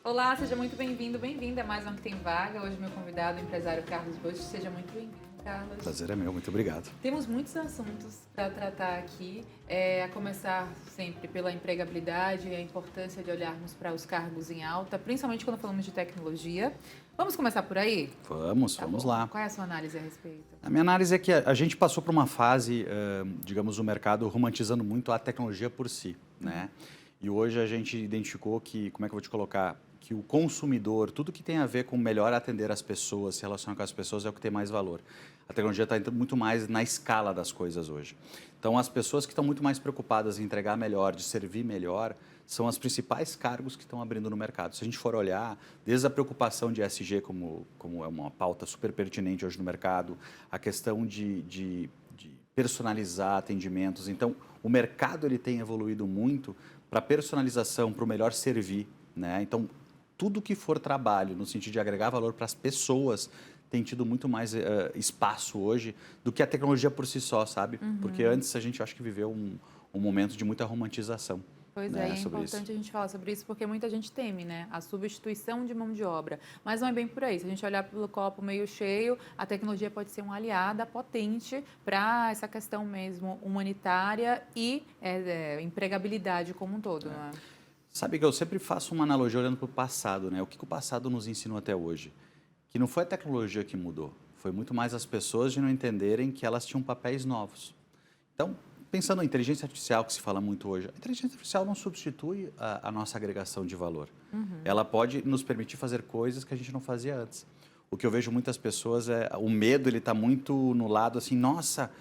Olá, seja muito bem-vindo, bem-vinda a mais um Que Tem Vaga. Hoje meu convidado, o empresário Carlos Bush. Seja muito bem-vindo, Carlos. Prazer é meu, muito obrigado. Temos muitos assuntos para tratar aqui, a começar sempre pela empregabilidade e a importância de olharmos para os cargos em alta, principalmente quando falamos de tecnologia. Vamos começar por aí? Vamos lá. Qual é a sua análise a respeito? A minha análise é que a gente passou por uma fase, digamos, o mercado romantizando muito a tecnologia por si, né? E hoje a gente identificou que, como é que eu vou te colocar, que o consumidor, tudo que tem a ver com melhor atender as pessoas, se relacionar com as pessoas é o que tem mais valor. A tecnologia está entrando muito mais na escala das coisas hoje. Então, as pessoas que estão muito mais preocupadas em entregar melhor, de servir melhor, são os principais cargos que estão abrindo no mercado. Se a gente for olhar, desde a preocupação de ESG, como é uma pauta super pertinente hoje no mercado, a questão de personalizar atendimentos. Então, o mercado ele tem evoluído muito para personalização, para o melhor servir, né? Então, tudo que for trabalho, no sentido de agregar valor para as pessoas, tem tido muito mais espaço hoje do que a tecnologia por si só, sabe? Porque antes a gente acho que viveu um momento de muita romantização. Pois Né, é sobre importante isso. a gente falar sobre isso porque muita gente teme, né? A substituição de mão de obra. Mas não é bem por aí. Se a gente olhar pelo copo meio cheio, a tecnologia pode ser uma aliada potente para essa questão mesmo humanitária e empregabilidade como um todo, não é? Sabe que eu sempre faço uma analogia olhando para o passado, né? O que o passado nos ensinou até hoje? Que não foi a tecnologia que mudou, foi muito mais as pessoas de não entenderem que elas tinham papéis novos. Então, pensando em inteligência artificial, que se fala muito hoje, a inteligência artificial não substitui a nossa agregação de valor. Ela pode nos permitir fazer coisas que a gente não fazia antes. O que eu vejo muitas pessoas é o medo, ele está muito no lado assim, nossa,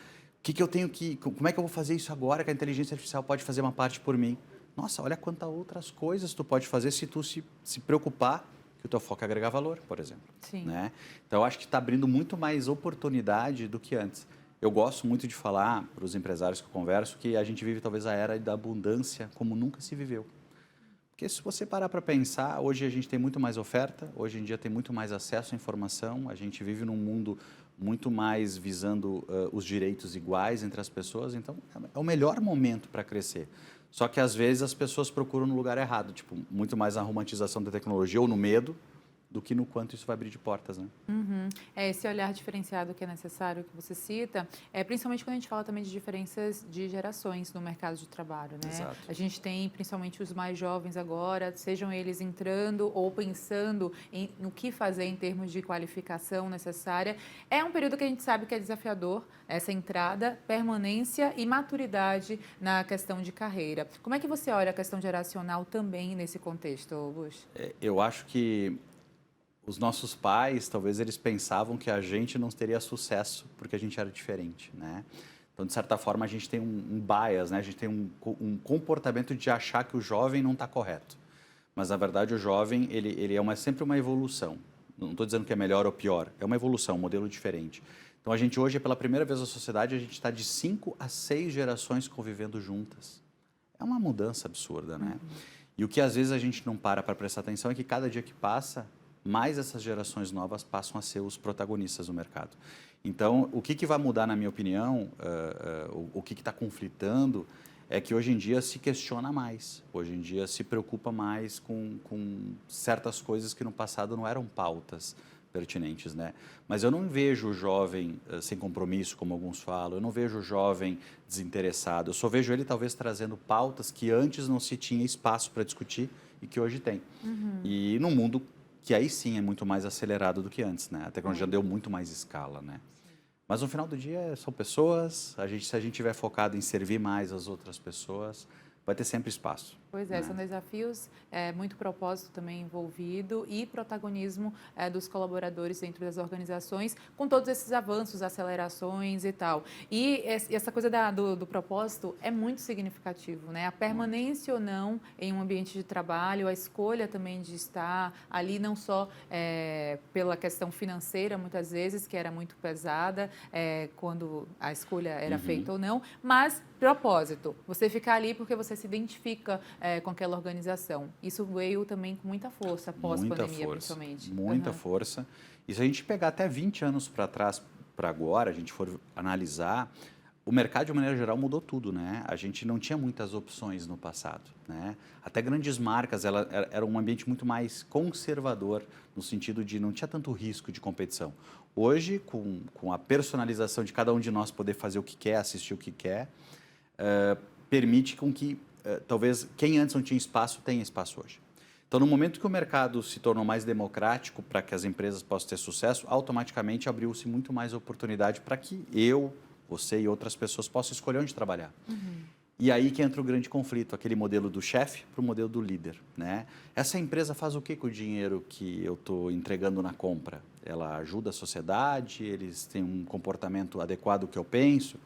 como é que eu vou fazer isso agora que a inteligência artificial pode fazer uma parte por mim? Nossa, olha quantas outras coisas tu pode fazer se tu se preocupar que o teu foco é agregar valor, por exemplo. Sim. Né? Então, eu acho que está abrindo muito mais oportunidade do que antes. Eu gosto muito de falar para os empresários que eu converso que a gente vive talvez a era da abundância como nunca se viveu. Porque se você parar para pensar, hoje a gente tem muito mais oferta, hoje em dia tem muito mais acesso à informação, a gente vive num mundo muito mais visando os direitos iguais entre as pessoas, então é o melhor momento para crescer. Só que às vezes as pessoas procuram no lugar errado, tipo, muito mais na romantização da tecnologia ou no medo, do que no quanto isso vai abrir de portas, né? É esse olhar diferenciado que é necessário, que você cita, principalmente quando a gente fala também de diferenças de gerações no mercado de trabalho, né? Exato. A gente tem principalmente os mais jovens agora, sejam eles entrando ou pensando no que fazer em termos de qualificação necessária. É um período que a gente sabe que é desafiador, essa entrada, permanência e maturidade na questão de carreira. Como é que você olha a questão geracional também nesse contexto, Bush? Eu acho que os nossos pais, talvez eles pensavam que a gente não teria sucesso porque a gente era diferente, né? Então, de certa forma, a gente tem um bias, né? A gente tem um comportamento de achar que o jovem não está correto. Mas, na verdade, o jovem, ele é sempre uma evolução. Não estou dizendo que é melhor ou pior, é uma evolução, um modelo diferente. Então, a gente hoje, pela primeira vez na sociedade, a gente está de 5 a 6 gerações convivendo juntas. É uma mudança absurda, né? E o que às vezes a gente não para prestar atenção é que cada dia que passa, mais essas gerações novas passam a ser os protagonistas do mercado. Então, o que vai mudar, na minha opinião, o que está conflitando, é que hoje em dia se questiona mais, hoje em dia se preocupa mais com certas coisas que no passado não eram pautas pertinentes, né? Mas eu não vejo o jovem sem compromisso, como alguns falam, eu não vejo o jovem desinteressado, eu só vejo ele talvez trazendo pautas que antes não se tinha espaço para discutir e que hoje tem. E num mundo que aí sim é muito mais acelerado do que antes, né? A tecnologia deu muito mais escala, né? Mas no final do dia são pessoas, se a gente estiver focado em servir mais as outras pessoas, vai ter sempre espaço. Pois é, né? são desafios, muito propósito também envolvido e protagonismo dos colaboradores dentro das organizações, com todos esses avanços, acelerações e tal. E essa coisa do propósito é muito significativo, né? A permanência ou não em um ambiente de trabalho, a escolha também de estar ali, não só pela questão financeira, muitas vezes, que era muito pesada quando a escolha era feita ou não, mas propósito, você ficar ali porque você se identifica com aquela organização. Isso veio também com muita força pós-pandemia, principalmente. Muita força. E se a gente pegar até 20 anos para trás, para agora, a gente for analisar, o mercado, de maneira geral, mudou tudo, né? A gente não tinha muitas opções no passado, né? Até grandes marcas, era um ambiente muito mais conservador, no sentido de não tinha tanto risco de competição. Hoje, com a personalização de cada um de nós poder fazer o que quer, assistir o que quer, permite com que, talvez, quem antes não tinha espaço, tenha espaço hoje. Então, no momento que o mercado se tornou mais democrático para que as empresas possam ter sucesso, automaticamente abriu-se muito mais oportunidade para que eu, você e outras pessoas possam escolher onde trabalhar. E aí que entra o grande conflito, aquele modelo do chefe para o modelo do líder, né? Essa empresa faz o que com o dinheiro que eu estou entregando na compra? Ela ajuda a sociedade? Eles têm um comportamento adequado ao que eu penso?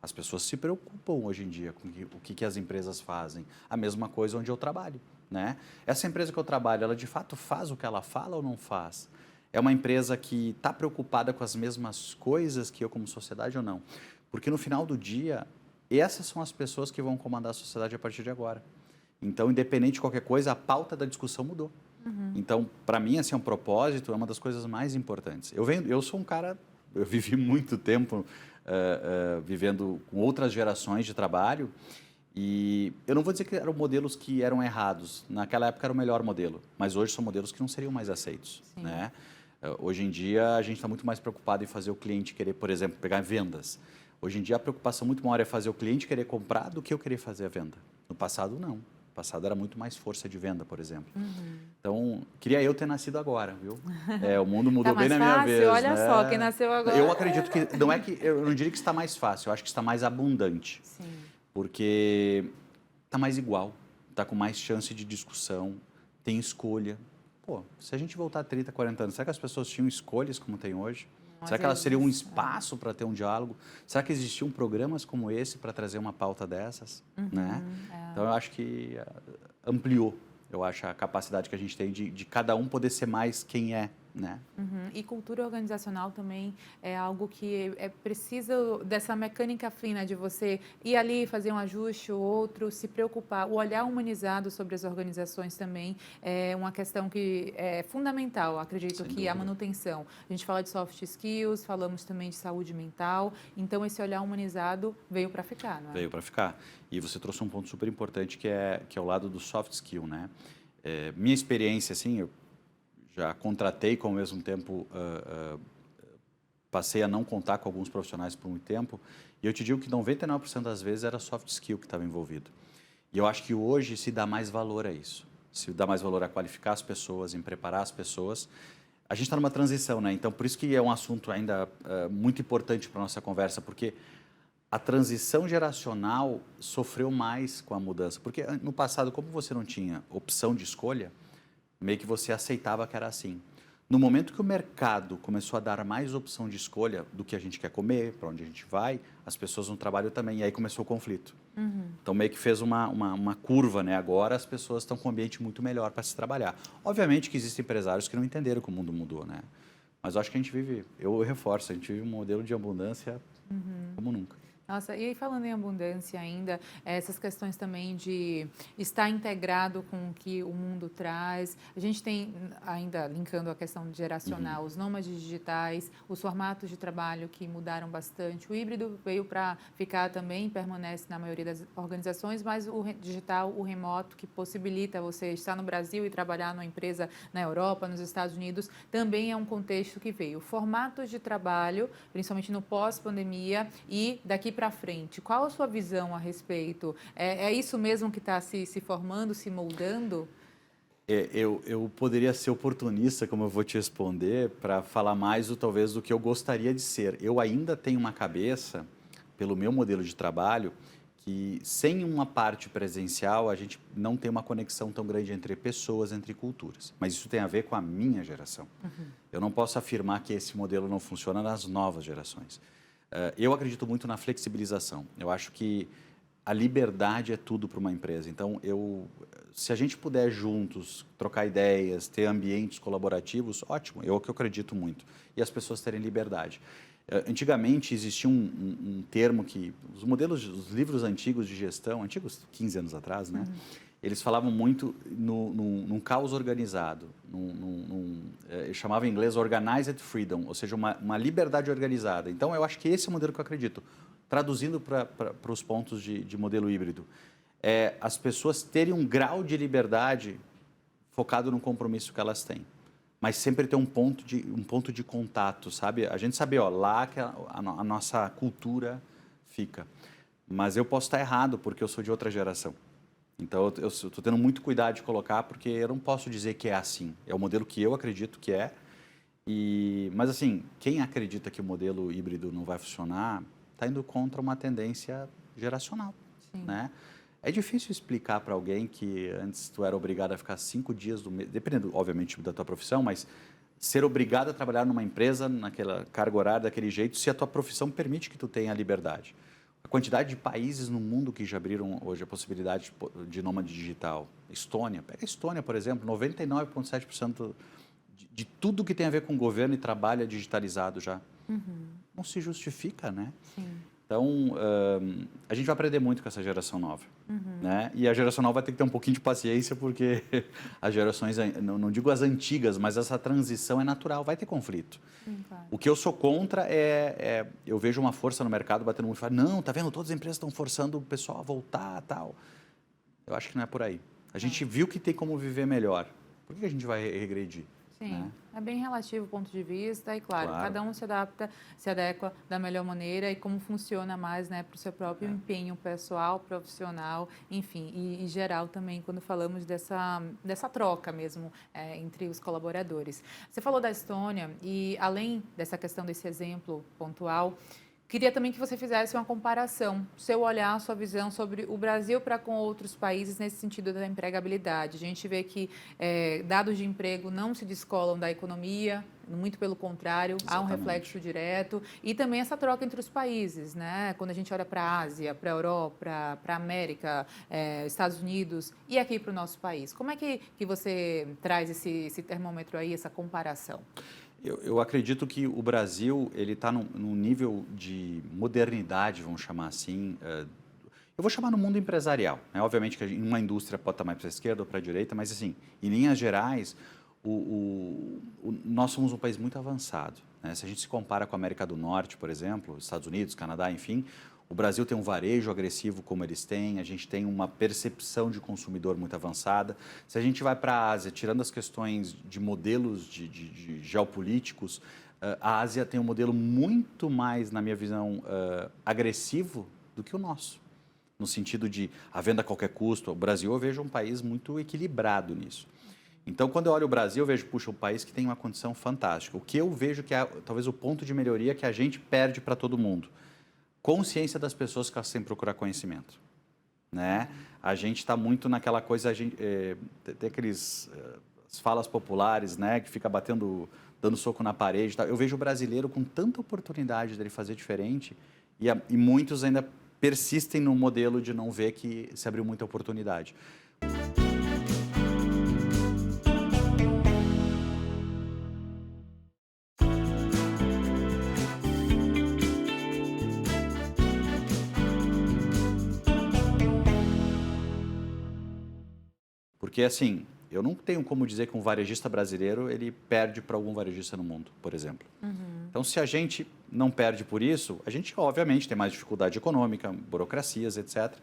As pessoas se preocupam hoje em dia com o que as empresas fazem. A mesma coisa onde eu trabalho, né? Essa empresa que eu trabalho, ela de fato faz o que ela fala ou não faz? É uma empresa que está preocupada com as mesmas coisas que eu como sociedade ou não? Porque no final do dia, essas são as pessoas que vão comandar a sociedade a partir de agora. Então, independente de qualquer coisa, a pauta da discussão mudou. Então, para mim, assim, um propósito é uma das coisas mais importantes. Eu sou um cara, eu vivi muito tempo vivendo com outras gerações de trabalho e eu não vou dizer que eram modelos que eram errados. Naquela época era o melhor modelo, mas hoje são modelos que não seriam mais aceitos, né? Hoje em dia, a gente está muito mais preocupado em fazer o cliente querer, por exemplo, pegar vendas. Hoje em dia, a preocupação muito maior é fazer o cliente querer comprar do que eu querer fazer a venda. No passado, não. No passado, era muito mais força de venda, por exemplo. Então, queria eu ter nascido agora, viu? O mundo mudou bem na minha vez. Olha né? só, quem nasceu agora. Eu acredito que, eu não diria que está mais fácil, eu acho que está mais abundante. Sim. Porque está mais igual, está com mais chance de discussão, tem escolha. Pô, se a gente voltar 30, 40 anos, será que as pessoas tinham escolhas como tem hoje? Será que elas teriam um espaço para ter um diálogo? Será que existiam programas como esse para trazer uma pauta dessas? Né? Então, eu acho que ampliou, eu acho, a capacidade que a gente tem de cada um poder ser mais quem é, né? E cultura organizacional também é algo que é preciso dessa mecânica fina de você ir ali, fazer um ajuste ou outro, se preocupar. O olhar humanizado sobre as organizações também é uma questão que é fundamental, acredito. Sem que dúvida. a manutenção. A gente fala de soft skills, falamos também de saúde mental, então esse olhar humanizado veio para ficar, não é? Veio para ficar. E você trouxe um ponto super importante que é o lado do soft skill, né? Minha experiência, assim, eu já contratei, com ao mesmo tempo passei a não contar com alguns profissionais por muito tempo, e eu te digo que 99% das vezes era soft skill que estava envolvido. E eu acho que hoje se dá mais valor a isso, se dá mais valor a qualificar as pessoas, em preparar as pessoas. A gente está numa transição, né? Então, por isso que é um assunto ainda muito importante para a nossa conversa, porque a transição geracional sofreu mais com a mudança. Porque no passado, como você não tinha opção de escolha, meio que você aceitava que era assim. No momento que o mercado começou a dar mais opção de escolha do que a gente quer comer, para onde a gente vai, as pessoas no trabalho também, e aí começou o conflito. Então, meio que fez uma curva, né? Agora as pessoas estão com um ambiente muito melhor para se trabalhar. Obviamente que existem empresários que não entenderam que o mundo mudou, né? Mas eu acho que a gente vive, eu reforço, a gente vive um modelo de abundância como nunca. Nossa, e aí falando em abundância ainda, essas questões também de estar integrado com o que o mundo traz. A gente tem, ainda linkando a questão geracional, os nômades digitais, os formatos de trabalho que mudaram bastante. O híbrido veio para ficar também, permanece na maioria das organizações, mas o digital, o remoto, que possibilita você estar no Brasil e trabalhar numa empresa na Europa, nos Estados Unidos, também é um contexto que veio. Formatos de trabalho, principalmente no pós-pandemia e daqui para frente. Qual a sua visão a respeito? É isso mesmo que está se formando, se moldando? Eu poderia ser oportunista, como eu vou te responder, para falar mais, talvez, do que eu gostaria de ser. Eu ainda tenho uma cabeça, pelo meu modelo de trabalho, que sem uma parte presencial, a gente não tem uma conexão tão grande entre pessoas, entre culturas. Mas isso tem a ver com a minha geração. Eu não posso afirmar que esse modelo não funciona nas novas gerações. Eu acredito muito na flexibilização. Eu acho que a liberdade é tudo para uma empresa. Então, se a gente puder juntos trocar ideias, ter ambientes colaborativos, ótimo. É o que eu acredito muito. E as pessoas terem liberdade. Antigamente existia um termo que os livros antigos de gestão, antigos 15 anos atrás, né? eles falavam muito num caos organizado, eles chamavam em inglês organized freedom, ou seja, uma liberdade organizada. Então, eu acho que esse é o modelo que eu acredito. Traduzindo para os pontos de modelo híbrido, as pessoas terem um grau de liberdade focado no compromisso que elas têm, mas sempre ter um ponto de contato, sabe? A gente sabe, lá que a nossa cultura fica. Mas eu posso estar errado, porque eu sou de outra geração. Então, eu estou tendo muito cuidado de colocar, porque eu não posso dizer que é assim. É o modelo que eu acredito que é. Mas, assim, quem acredita que o modelo híbrido não vai funcionar está indo contra uma tendência geracional, né? É difícil explicar para alguém que antes tu era obrigado a ficar 5 dias do mês, dependendo, obviamente, da tua profissão, mas ser obrigado a trabalhar numa empresa, naquela carga horária, daquele jeito, se a tua profissão permite que tu tenha liberdade. A quantidade de países no mundo que já abriram hoje a possibilidade de nômade digital. Estônia, pega a Estônia, por exemplo, 99,7% de tudo que tem a ver com governo e trabalho é digitalizado já. Não se justifica, né? Sim. Então, a gente vai aprender muito com essa geração nova, né? E a geração nova vai ter que ter um pouquinho de paciência, porque as gerações, não digo as antigas, mas essa transição é natural, vai ter conflito. Claro. O que eu sou contra eu vejo uma força no mercado batendo muito, não, tá vendo, todas as empresas estão forçando o pessoal a voltar, tal. Eu acho que não é por aí. A gente viu que tem como viver melhor. Por que a gente vai regredir? Sim, né? É bem relativo o ponto de vista e, claro, cada um se adequa da melhor maneira e como funciona mais, né, para o seu próprio empenho pessoal, profissional, enfim, e geral também, quando falamos dessa troca mesmo entre os colaboradores. Você falou da Estônia e, além dessa questão desse exemplo pontual, queria também que você fizesse uma comparação, seu olhar, sua visão sobre o Brasil para com outros países nesse sentido da empregabilidade. A gente vê que dados de emprego não se descolam da economia, muito pelo contrário, há um reflexo direto. E também essa troca entre os países, né? Quando a gente olha para a Ásia, para a Europa, para a América, Estados Unidos e aqui para o nosso país. Como é que você traz esse termômetro aí, essa comparação? Eu acredito que o Brasil ele está num nível de modernidade, vamos chamar assim. Eu vou chamar no mundo empresarial. Né? Obviamente que uma indústria pode estar mais para a esquerda ou para a direita, mas assim, em linhas gerais, nós somos um país muito avançado. Né? Se a gente se compara com a América do Norte, por exemplo, Estados Unidos, Canadá, enfim, o Brasil tem um varejo agressivo como eles têm, a gente tem uma percepção de consumidor muito avançada. Se a gente vai para a Ásia, tirando as questões de modelos de geopolíticos, a Ásia tem um modelo muito mais, na minha visão, agressivo do que o nosso. No sentido de a venda a qualquer custo. O Brasil, eu vejo um país muito equilibrado nisso. Então, quando eu olho o Brasil, eu vejo, puxa, um país que tem uma condição fantástica. O que eu vejo que é talvez o ponto de melhoria que a gente perde para todo mundo. Consciência das pessoas que elas têm que procurar conhecimento, né? A gente está muito naquela coisa, tem aqueles falas populares, né? Que fica dando soco na parede. Tá? Eu vejo o brasileiro com tanta oportunidade dele fazer diferente e muitos ainda persistem no modelo de não ver que se abriu muita oportunidade. Porque, assim, eu não tenho como dizer que um varejista brasileiro ele perde para algum varejista no mundo, por exemplo. Então, se a gente não perde por isso, a gente, obviamente, tem mais dificuldade econômica, burocracias, etc.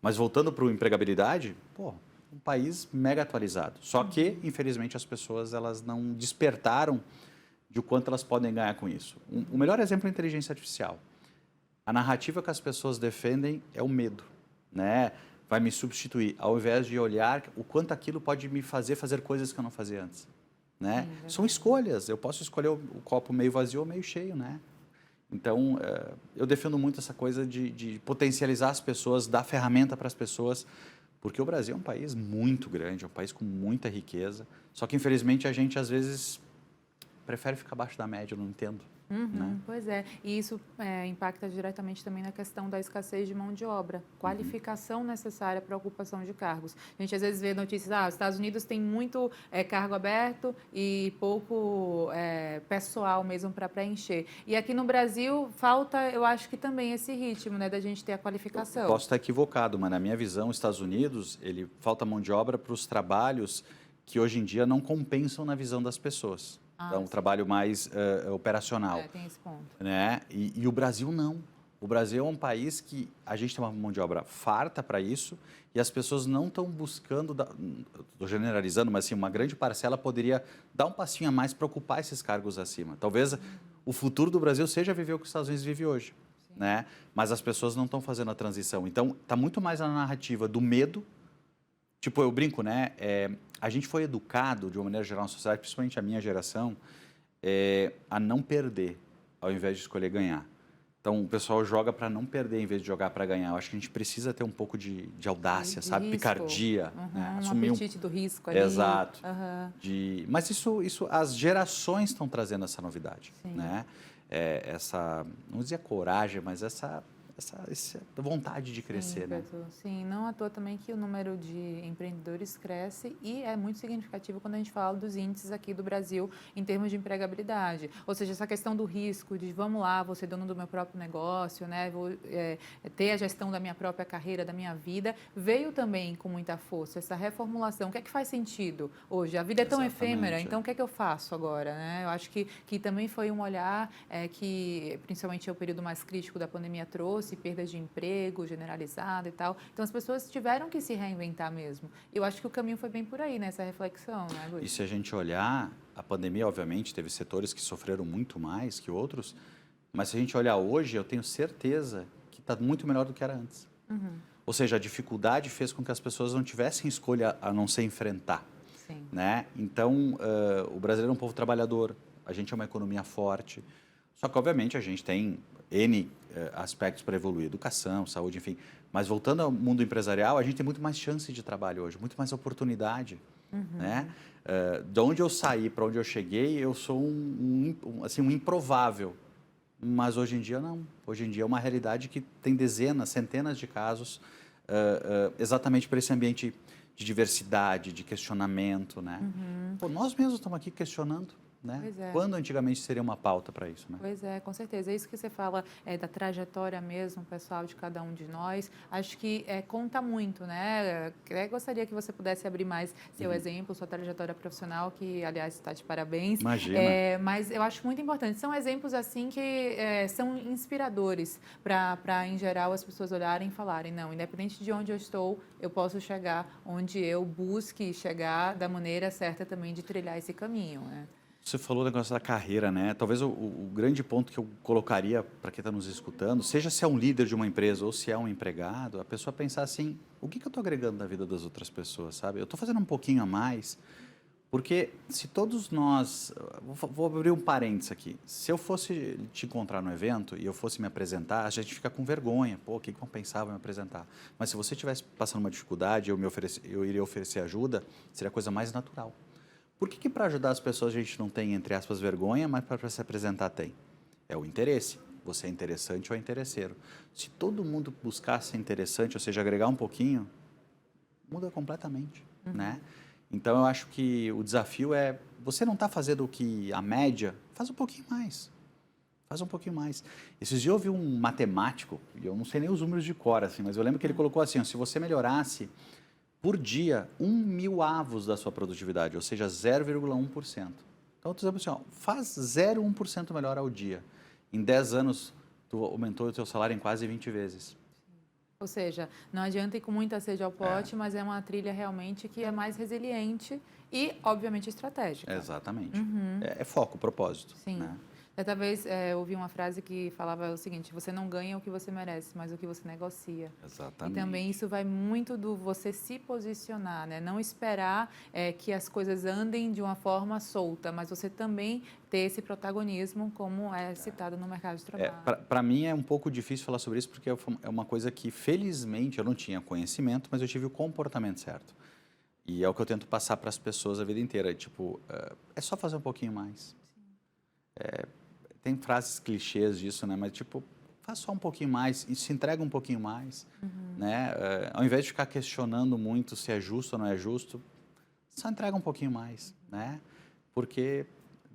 Mas, voltando para a empregabilidade, um país mega atualizado. Só que, infelizmente, as pessoas elas não despertaram de o quanto elas podem ganhar com isso. O melhor exemplo é a inteligência artificial. A narrativa que as pessoas defendem é o medo, né? Vai me substituir, ao invés de olhar o quanto aquilo pode me fazer coisas que eu não fazia antes, né? São escolhas, eu posso escolher o copo meio vazio ou meio cheio, né? Então, eu defendo muito essa coisa de potencializar as pessoas, dar ferramenta para as pessoas, porque o Brasil é um país muito grande, é um país com muita riqueza, só que, infelizmente, a gente, às vezes, prefere ficar abaixo da média, eu não entendo. né? Pois é, e isso impacta diretamente também na questão da escassez de mão de obra, qualificação necessária para a ocupação de cargos. A gente às vezes vê notícias, os Estados Unidos tem muito cargo aberto e pouco pessoal mesmo para preencher. E aqui no Brasil falta, eu acho que também esse ritmo, né, da gente ter a qualificação. Posso estar equivocado, mas na minha visão, os Estados Unidos, ele falta mão de obra para os trabalhos que hoje em dia não compensam na visão das pessoas. Então, um Sim. trabalho mais operacional. Tem esse ponto. Né? E o Brasil não. O Brasil é um país que a gente tem uma mão de obra farta para isso e as pessoas não estão buscando, estou generalizando, mas assim, uma grande parcela poderia dar um passinho a mais para ocupar esses cargos acima. Talvez o futuro do Brasil seja viver o que os Estados Unidos vive hoje, né? Mas as pessoas não estão fazendo a transição. Então, está muito mais na narrativa do medo. Tipo, eu brinco, né? A gente foi educado, de uma maneira geral, na sociedade, principalmente a minha geração, a não perder, ao invés de escolher ganhar. Então, o pessoal joga para não perder, em vez de jogar para ganhar. Eu acho que a gente precisa ter um pouco de audácia, De sabe? risco. Picardia. Né? Um apetite do risco ali. Exato. Mas isso, as gerações estão trazendo essa novidade. Né? Essa, não dizia coragem, mas essa vontade de crescer, né? Sim, não à toa também que o número de empreendedores cresce e é muito significativo quando a gente fala dos índices aqui do Brasil em termos de empregabilidade. Ou seja, essa questão do risco, de vamos lá, vou ser dono do meu próprio negócio, né? Vou ter a gestão da minha própria carreira, da minha vida, veio também com muita força, essa reformulação. O que é que faz sentido hoje? A vida é tão efêmera, então o que é que eu faço agora, né? Eu acho que também foi um olhar que, principalmente o período mais crítico da pandemia trouxe, perdas de emprego generalizada e tal. Então, as pessoas tiveram que se reinventar mesmo. Eu acho que o caminho foi bem por aí, nessa reflexão, né, Luiz? E se a gente olhar, a pandemia, obviamente, teve setores que sofreram muito mais que outros, mas se a gente olhar hoje, eu tenho certeza que está muito melhor do que era antes. Ou seja, a dificuldade fez com que as pessoas não tivessem escolha a não ser enfrentar. Sim. Né? Então, o brasileiro é um povo trabalhador, a gente é uma economia forte, só que, obviamente, a gente tem N aspectos para evoluir, educação, saúde, enfim. Mas voltando ao mundo empresarial, a gente tem muito mais chance de trabalho hoje, muito mais oportunidade. Né? De onde eu saí para onde eu cheguei, eu sou assim, um improvável. Mas hoje em dia, não. Hoje em dia é uma realidade que tem dezenas, centenas de casos exatamente para esse ambiente de diversidade, de questionamento. Né? Pô, nós mesmos estamos aqui questionando. Né? Pois é. Quando antigamente seria uma pauta para isso, né? Pois é, com certeza. É isso que você fala da trajetória mesmo, pessoal, de cada um de nós. Acho que conta muito, né? Gostaria que você pudesse abrir mais seu exemplo, sua trajetória profissional, que, aliás, está de parabéns. Imagina. Mas eu acho muito importante. São exemplos, assim, que são inspiradores para, em geral, as pessoas olharem e falarem, não, independente de onde eu estou, eu posso chegar onde eu busque chegar da maneira certa também de trilhar esse caminho, né? Você falou do negócio da carreira, né? Talvez o grande ponto que eu colocaria para quem está nos escutando, seja se é um líder de uma empresa ou se é um empregado, a pessoa pensar assim, o que eu estou agregando na vida das outras pessoas, sabe? Eu estou fazendo um pouquinho a mais, porque se todos nós... Vou abrir um parênteses aqui. Se eu fosse te encontrar no evento e eu fosse me apresentar, a gente fica com vergonha. Pô, o que vão pensar? Vão me apresentar. Mas se você estivesse passando uma dificuldade, eu iria oferecer ajuda, seria a coisa mais natural. Por que para ajudar as pessoas a gente não tem, entre aspas, vergonha, mas para se apresentar tem? É o interesse. Você é interessante ou é interesseiro. Se todo mundo buscasse ser interessante, ou seja, agregar um pouquinho, muda completamente, né? Então, eu acho que o desafio é, você não está fazendo o que a média, faz um pouquinho mais. Faz um pouquinho mais. Esses dias eu vi um matemático, e eu não sei nem os números de cor, assim, mas eu lembro que ele colocou assim, ó, se você melhorasse por dia 1.000 avos da sua produtividade, ou seja, 0,1%. Então, tu diz assim, ó, faz 0,1% melhor ao dia. Em 10 anos, tu aumentou o teu salário em quase 20 vezes. Ou seja, não adianta ir com muita sede ao pote, mas é uma trilha realmente que é mais resiliente e, obviamente, estratégica. Exatamente. É foco, propósito. Sim. Né? Certa vez eu ouvi uma frase que falava o seguinte, você não ganha o que você merece, mas o que você negocia. Exatamente. E também isso vai muito do você se posicionar, né? Não esperar que as coisas andem de uma forma solta, mas você também ter esse protagonismo, como é citado no mercado de trabalho. Para mim é um pouco difícil falar sobre isso, porque é uma coisa que, felizmente, eu não tinha conhecimento, mas eu tive o comportamento certo. E é o que eu tento passar para as pessoas a vida inteira. Tipo, é só fazer um pouquinho mais. tem frases clichês disso, né? Mas tipo, faz só um pouquinho mais e se entrega um pouquinho mais, né? Ao invés de ficar questionando muito se é justo ou não é justo, só entrega um pouquinho mais, né? Porque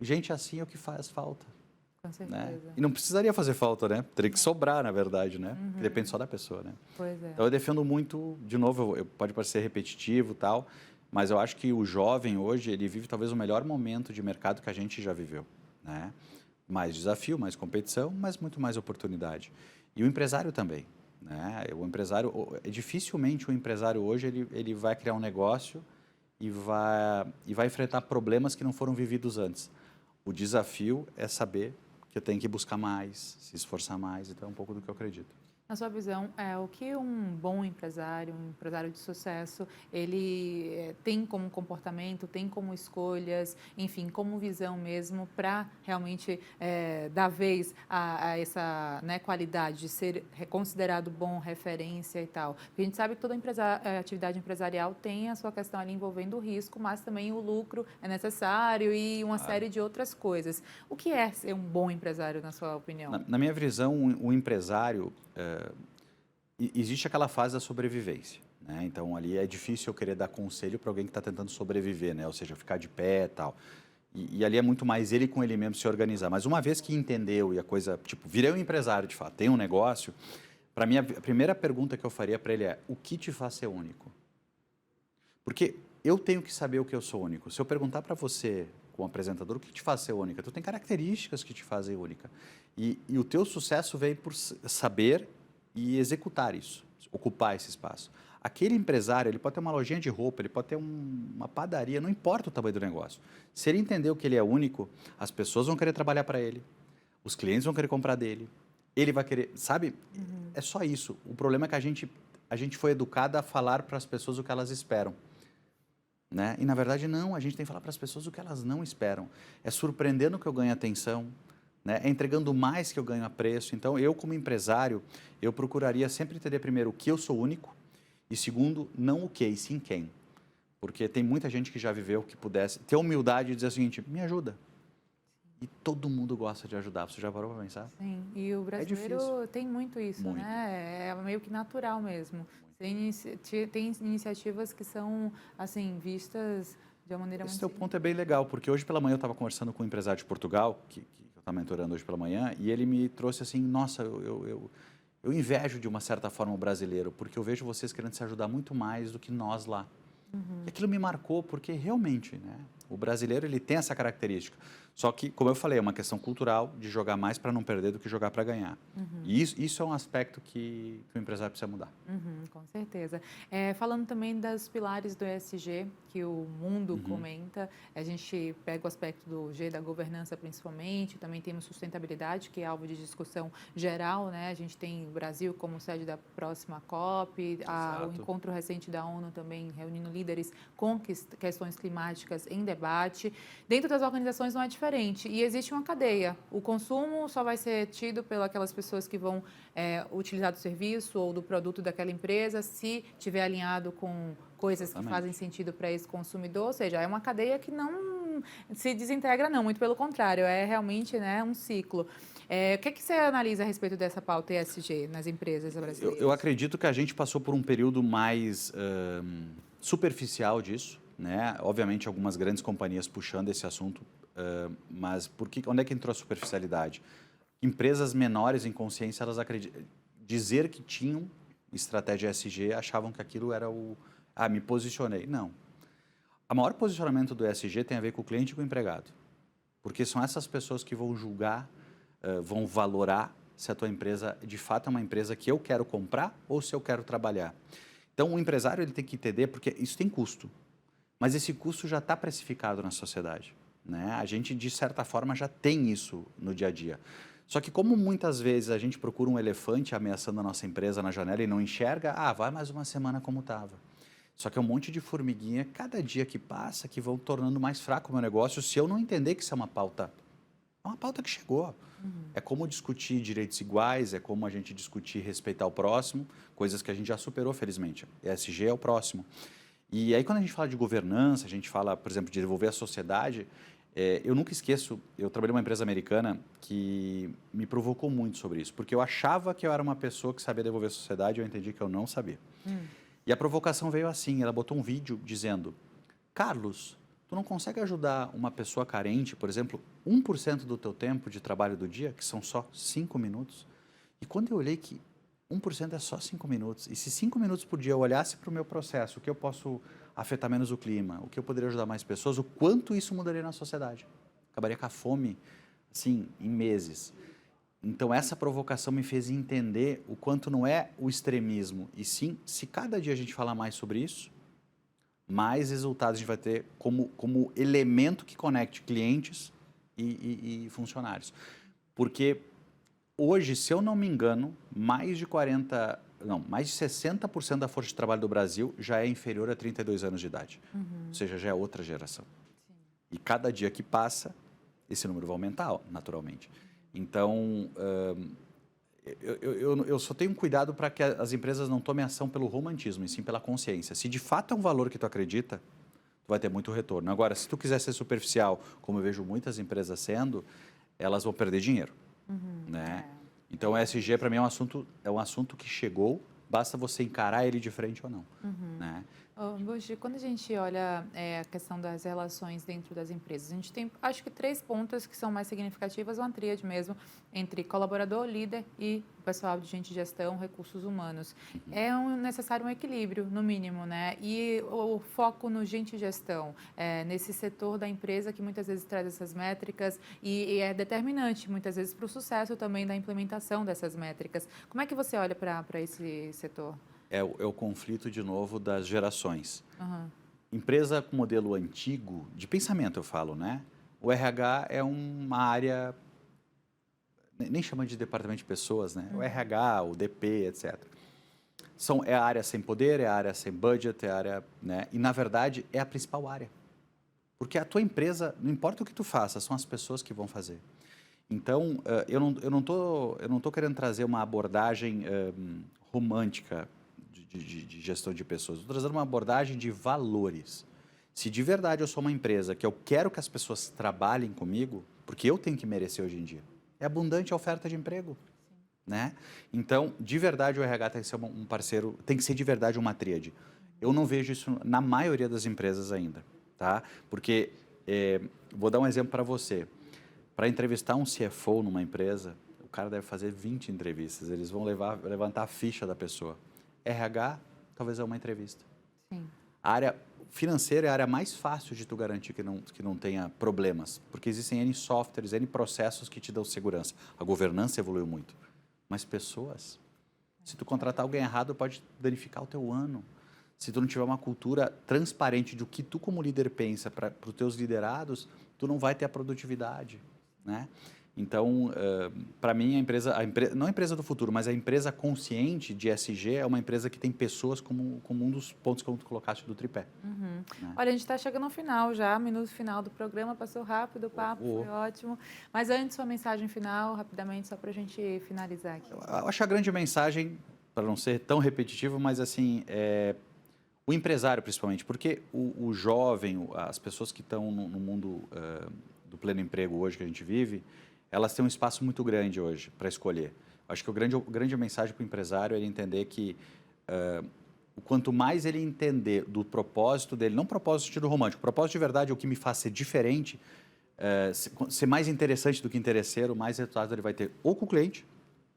gente assim é o que faz falta, Com né? certeza. E não precisaria fazer falta, né? Teria que sobrar, na verdade, né? Porque depende só da pessoa, né? Pois é. Então eu defendo muito, de novo, pode parecer repetitivo e tal, mas eu acho que o jovem hoje, ele vive talvez o melhor momento de mercado que a gente já viveu, né? Mais desafio, mais competição, mas muito mais oportunidade. E o empresário também, né? O empresário, dificilmente o empresário hoje, ele vai criar um negócio e vai enfrentar problemas que não foram vividos antes. O desafio é saber que eu tenho que buscar mais, se esforçar mais, então é um pouco do que eu acredito. Na sua visão, o que um bom empresário, um empresário de sucesso, ele tem como comportamento, tem como escolhas, enfim, como visão mesmo para realmente dar vez a essa, né, qualidade de ser considerado bom, referência e tal? Porque a gente sabe que toda atividade empresarial tem a sua questão ali envolvendo o risco, mas também o lucro é necessário e uma série de outras coisas. O que é ser um bom empresário, na sua opinião? Na minha visão, o empresário, existe aquela fase da sobrevivência, né? Então, ali é difícil eu querer dar conselho para alguém que está tentando sobreviver, né? Ou seja, ficar de pé e tal. E ali é muito mais ele com ele mesmo se organizar. Mas uma vez que entendeu e a coisa, tipo, virei um empresário de fato, tem um negócio, para mim, a primeira pergunta que eu faria para ele é: o que te faz ser único? Porque eu tenho que saber o que eu sou único. Se eu perguntar para você, como apresentador, o que te faz ser única, tu tem características que te fazem única. E o teu sucesso vem por saber e executar isso, ocupar esse espaço. Aquele empresário, ele pode ter uma lojinha de roupa, ele pode ter uma padaria, não importa o tamanho do negócio. Se ele entender que ele é único, as pessoas vão querer trabalhar para ele, os clientes vão querer comprar dele, ele vai querer, sabe? É só isso. O problema é que a gente foi educado a falar para as pessoas o que elas esperam, né? E, na verdade, não. A gente tem que falar para as pessoas o que elas não esperam. É surpreendendo que eu ganho atenção, né? É entregando mais que eu ganho apreço. Então, eu, como empresário, eu procuraria sempre entender, primeiro, o que eu sou único e, segundo, não o que, e sim quem. Porque tem muita gente que já viveu que pudesse ter humildade e dizer o seguinte: me ajuda. E todo mundo gosta de ajudar. Você já parou para pensar? Sim, e o brasileiro tem muito isso, Muito. né? É meio que natural mesmo. Tem iniciativas que são, assim, vistas de uma maneira Esse muito teu ponto é bem legal, porque hoje pela manhã eu estava conversando com um empresário de Portugal, que eu estava mentorando hoje pela manhã, e ele me trouxe assim: nossa, eu invejo de uma certa forma o brasileiro, porque eu vejo vocês querendo se ajudar muito mais do que nós lá. E aquilo me marcou, porque realmente, né, o brasileiro ele tem essa característica. Só que, como eu falei, é uma questão cultural de jogar mais para não perder do que jogar para ganhar. E isso é um aspecto que o empresário precisa mudar. Com certeza. Falando também dos pilares do ESG, que o mundo comenta, a gente pega o aspecto do G, da governança principalmente, também temos sustentabilidade, que é alvo de discussão geral, né? A gente tem o Brasil como sede da próxima COP, o encontro recente da ONU também reunindo líderes com questões climáticas em debate. Dentro das organizações não é diferente, e existe uma cadeia. O consumo só vai ser tido pelas pessoas que vão utilizar do serviço ou do produto daquela empresa, se tiver alinhado com coisas que fazem sentido para esse consumidor, ou seja, é uma cadeia que não se desintegra não, muito pelo contrário, é realmente, né, um ciclo. O que você analisa a respeito dessa pauta ESG nas empresas brasileiras? Eu acredito que a gente passou por um período mais superficial disso, né? Obviamente, algumas grandes companhias puxando esse assunto, mas onde é que entrou a superficialidade? Empresas menores em consciência, elas dizer que tinham estratégia ESG, achavam que aquilo era me posicionei. Não. O maior posicionamento do ESG tem a ver com o cliente e com o empregado. Porque são essas pessoas que vão julgar, vão valorar se a tua empresa, de fato, é uma empresa que eu quero comprar ou se eu quero trabalhar. Então, o empresário ele tem que entender, porque isso tem custo. Mas esse custo já está precificado na sociedade, né? A gente, de certa forma, já tem isso no dia a dia. Só que como muitas vezes a gente procura um elefante ameaçando a nossa empresa na janela e não enxerga, vai mais uma semana como estava. Só que é um monte de formiguinha, cada dia que passa, que vão tornando mais fraco o meu negócio, se eu não entender que isso é uma pauta que chegou. É como discutir direitos iguais, é como a gente discutir respeitar o próximo, coisas que a gente já superou, felizmente. ESG é o próximo. E aí, quando a gente fala de governança, a gente fala, por exemplo, de desenvolver a sociedade, Eu nunca esqueço, eu trabalhei numa empresa americana que me provocou muito sobre isso, porque eu achava que eu era uma pessoa que sabia devolver a sociedade e eu entendi que eu não sabia. E a provocação veio assim, ela botou um vídeo dizendo, Carlos, tu não consegue ajudar uma pessoa carente, por exemplo, 1% do teu tempo de trabalho do dia, que são só 5 minutos? E quando eu olhei que 1% é só 5 minutos, e se 5 minutos por dia eu olhasse para o meu processo, o que eu posso afetar menos o clima, o que eu poderia ajudar mais pessoas, o quanto isso mudaria na sociedade. Acabaria com a fome, assim, em meses. Então, essa provocação me fez entender o quanto não é o extremismo, e sim, se cada dia a gente falar mais sobre isso, mais resultados a gente vai ter como elemento que conecte clientes e funcionários. Porque hoje, se eu não me engano, mais de 60% da força de trabalho do Brasil já é inferior a 32 anos de idade. Ou seja, já é outra geração. Sim. E cada dia que passa, esse número vai aumentar, naturalmente. Então, eu só tenho cuidado para que as empresas não tomem ação pelo romantismo, e sim pela consciência. Se de fato é um valor que tu acredita, tu vai ter muito retorno. Agora, se tu quiser ser superficial, como eu vejo muitas empresas sendo, elas vão perder dinheiro. Né? Então, o ESG, para mim, é um assunto que chegou, basta você encarar ele de frente ou não. Né? Bush, quando a gente olha a questão das relações dentro das empresas, a gente tem, acho que, 3 pontas que são mais significativas, uma tríade mesmo, entre colaborador, líder e o pessoal de gente de gestão, recursos humanos. É necessário um equilíbrio, no mínimo, né? E o foco no gente de gestão, nesse setor da empresa que muitas vezes traz essas métricas e é determinante, muitas vezes, para o sucesso também da implementação dessas métricas. Como é que você olha para esse setor? É o conflito, de novo, das gerações. Empresa com modelo antigo, de pensamento eu falo, né? O RH é uma área, nem chama de departamento de pessoas, né? O RH, o DP, etc. É a área sem poder, é a área sem budget, é a área, né? E, na verdade, é a principal área. Porque a tua empresa, não importa o que tu faça, são as pessoas que vão fazer. Então, eu não tô querendo trazer uma abordagem romântica de gestão de pessoas. Estou trazendo uma abordagem de valores. Se de verdade eu sou uma empresa que eu quero que as pessoas trabalhem comigo, porque eu tenho que merecer hoje em dia, é abundante a oferta de emprego. Né? Então, de verdade, o RH tem que ser um parceiro, tem que ser de verdade uma tríade. Eu não vejo isso na maioria das empresas ainda. Tá? Porque, vou dar um exemplo para você. Para entrevistar um CFO numa empresa, o cara deve fazer 20 entrevistas. Eles vão levantar a ficha da pessoa. RH, talvez é uma entrevista. Sim. A área financeira é a área mais fácil de tu garantir que não tenha problemas, porque existem N softwares, N processos que te dão segurança. A governança evoluiu muito. Mas pessoas, se tu contratar alguém errado, pode danificar o teu ano. Se tu não tiver uma cultura transparente do que tu como líder pensa para os teus liderados, tu não vai ter a produtividade, né? Então, para mim, não a empresa do futuro, mas a empresa consciente de ESG é uma empresa que tem pessoas como um dos pontos que tu colocaste do tripé. Né? Olha, a gente está chegando ao final já, minuto final do programa, passou rápido, o papo foi ótimo. Mas antes, sua mensagem final, rapidamente, só para a gente finalizar aqui. Eu acho a grande mensagem, para não ser tão repetitivo, mas assim, o empresário principalmente, porque o jovem, as pessoas que estão no mundo do pleno emprego hoje que a gente vive, elas têm um espaço muito grande hoje para escolher. Acho que a grande mensagem para o empresário é ele entender que quanto mais ele entender do propósito dele, não propósito no sentido romântico, propósito de verdade é o que me faz ser diferente, ser mais interessante do que interesseiro, mais resultado ele vai ter ou com o cliente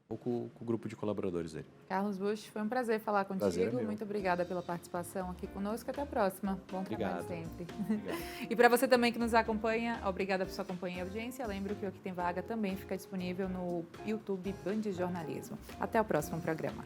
ou com o grupo de colaboradores dele. Carlos Bush, foi um prazer falar contigo. Prazer é meu. Muito obrigada pela participação aqui conosco. Até a próxima. Bom trabalho sempre. Obrigado. E para você também que nos acompanha, obrigada por sua companhia e audiência. Lembro que o Aqui Tem Vaga também fica disponível no YouTube Band Jornalismo. Até o próximo programa.